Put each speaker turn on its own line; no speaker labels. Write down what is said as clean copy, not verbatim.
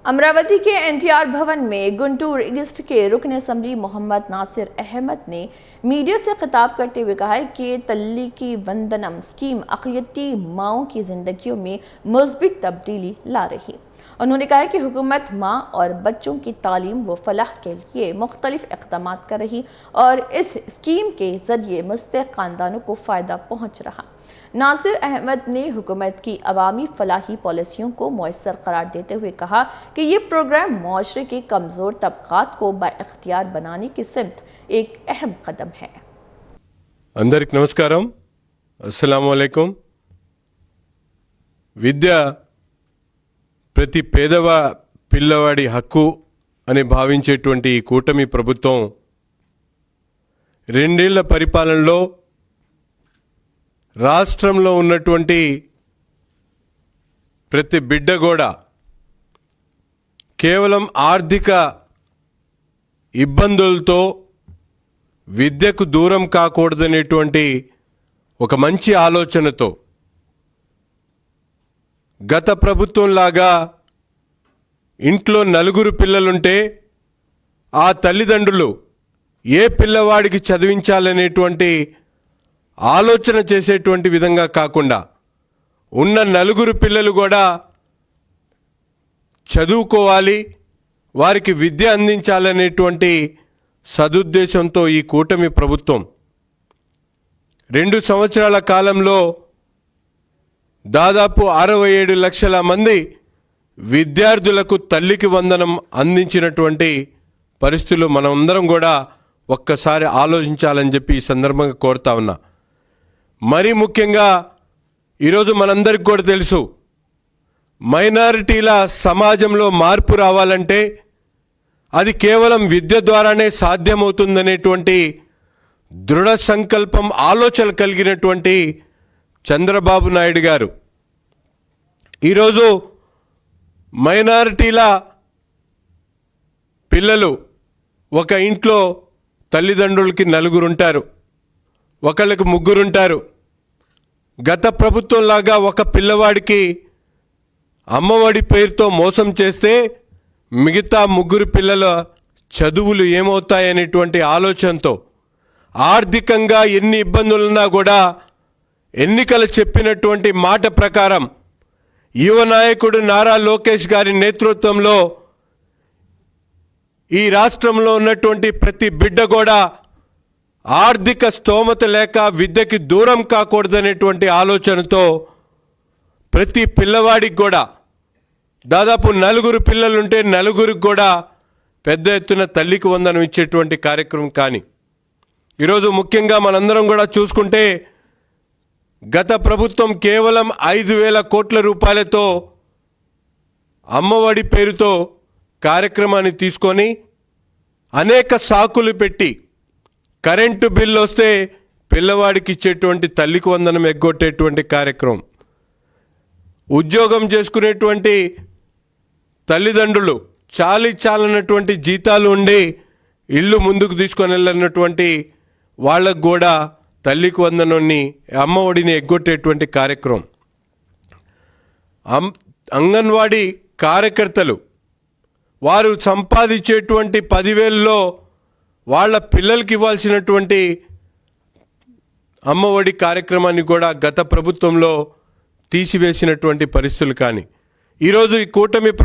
अमरावती के एनटीआर भवन में गुंटूर ईस्ट के रुकन असम्बली मोहम्मद नासिर अहमद ने मीडिया से खिताब करते हुए कहा कि तल्लीकी वंदनम स्कीम अक़लियती माओं की जिंदगियों में मुस्बित तब्दीली ला रही। उन्होंने कहा कि हुकूमत माँ और बच्चों की तालीम व फलाह के लिए मुख्तलिफ इक़दाम कर रही और इस स्कीम के ज़रिए मुस्तहिक़ ख़ानदानों को फ़ायदा पहुँच रहा। नासिर अहमद ने हुकूमत की अवामी फलाही पॉलिसियों को मौसर करार देते हुए कहा कि ये प्रोग्राम मुआशरे के कमज़ोर तबक़ात को बाइख्तियार बनाने की सिमत एक अहम कदम है।
अंदरिकी नमस्कारम, अस्सलामु अलैकुम। విద్య ప్రతి పేదవా పిల్లవాడి హక్కు అని భావించేటువంటి ఈ కూటమి ప్రభుత్వం రెండేళ్ల పరిపాలనలో రాష్ట్రంలో ఉన్నటువంటి ప్రతి బిడ్డ కూడా కేవలం ఆర్థిక ఇబ్బందులతో విద్యకు దూరం కాకూడదనేటువంటి ఒక మంచి ఆలోచనతో గత ప్రభుత్వంలాగా ఇంట్లో నలుగురు పిల్లలుంటే ఆ తల్లిదండ్రులు ఏ పిల్లవాడికి చదివించాలనేటువంటి ఆలోచన చేసేటువంటి విధంగా కాకుండా ఉన్న నలుగురు పిల్లలు కూడా చదువుకోవాలి, వారికి విద్య అందించాలనేటువంటి సదుద్దేశంతో ఈ కూటమి ప్రభుత్వం 2 సంవత్సరాల కాలంలో దాదాపు 67 లక్షల మంది విద్యార్థులకు తల్లికి వందనం అందించినటువంటి పరిస్థితులు మనమందరం కూడా ఒక్కసారి ఆలోచించాలని చెప్పి ఈ సందర్భంగా కోరుతా ఉన్నా. మరి ముఖ్యంగా ఈరోజు మనందరికీ కూడా తెలుసు, మైనారిటీల సమాజంలో మార్పు రావాలంటే అది కేవలం విద్య ద్వారానే సాధ్యమవుతుందనేటువంటి దృఢ సంకల్పం ఆలోచన కలిగినటువంటి చంద్రబాబు నాయుడు గారు ఈరోజు మైనారిటీల పిల్లలు ఒక ఇంట్లో తల్లిదండ్రులకి 4 ఉంటారు, ఒకళ్ళకి 3 ఉంటారు. గత ప్రభుత్వంలాగా ఒక పిల్లవాడికి అమ్మఒడి పేరుతో మోసం చేస్తే మిగతా 3 పిల్లల చదువులు ఏమవుతాయనేటువంటి ఆలోచనతో ఆర్థికంగా ఎన్ని ఇబ్బందులున్నా కూడా ఎన్నికలు చెప్పినటువంటి మాట ప్రకారం యువ నాయకుడు నారా లోకేష్ గారి నేతృత్వంలో ఈ రాష్ట్రంలో ఉన్నటువంటి ప్రతి బిడ్డ కూడా ఆర్థిక స్తోమత లేక విద్యకి దూరం కాకూడదనేటువంటి ఆలోచనతో ప్రతి పిల్లవాడికి కూడా దాదాపు 4 పిల్లలుంటే 4రికి కూడా పెద్ద ఎత్తున తల్లికి వందనం ఇచ్చేటువంటి కార్యక్రమం. కానీ ఈరోజు ముఖ్యంగా మనందరం కూడా చూసుకుంటే గత ప్రభుత్వం కేవలం 5,000 కోట్ల రూపాయలతో అమ్మఒడి పేరుతో కార్యక్రమాన్ని తీసుకొని అనేక సాకులు పెట్టి కరెంటు బిల్లు వస్తే పిల్లవాడికి ఇచ్చేటువంటి తల్లికి వందనం ఎగ్గొట్టేటువంటి కార్యక్రమం, ఉద్యోగం చేసుకునేటువంటి తల్లిదండ్రులు చాలన్నటువంటి జీతాలు ఉండి ఇల్లు ముందుకు తీసుకొని వెళ్ళినటువంటి వాళ్ళకు కూడా తల్లికి వందనాన్ని అమ్మఒడిని ఎగ్గొట్టేటువంటి కార్యక్రమం, అంగన్వాడీ కార్యకర్తలు వారు సంపాదించేటువంటి 10,000లో వాళ్ళ పిల్లలకి ఇవ్వాల్సినటువంటి అమ్మఒడి కార్యక్రమాన్ని కూడా గత ప్రభుత్వంలో తీసివేసినటువంటి పరిస్థితులు. కానీ ఈరోజు ఈ కూటమి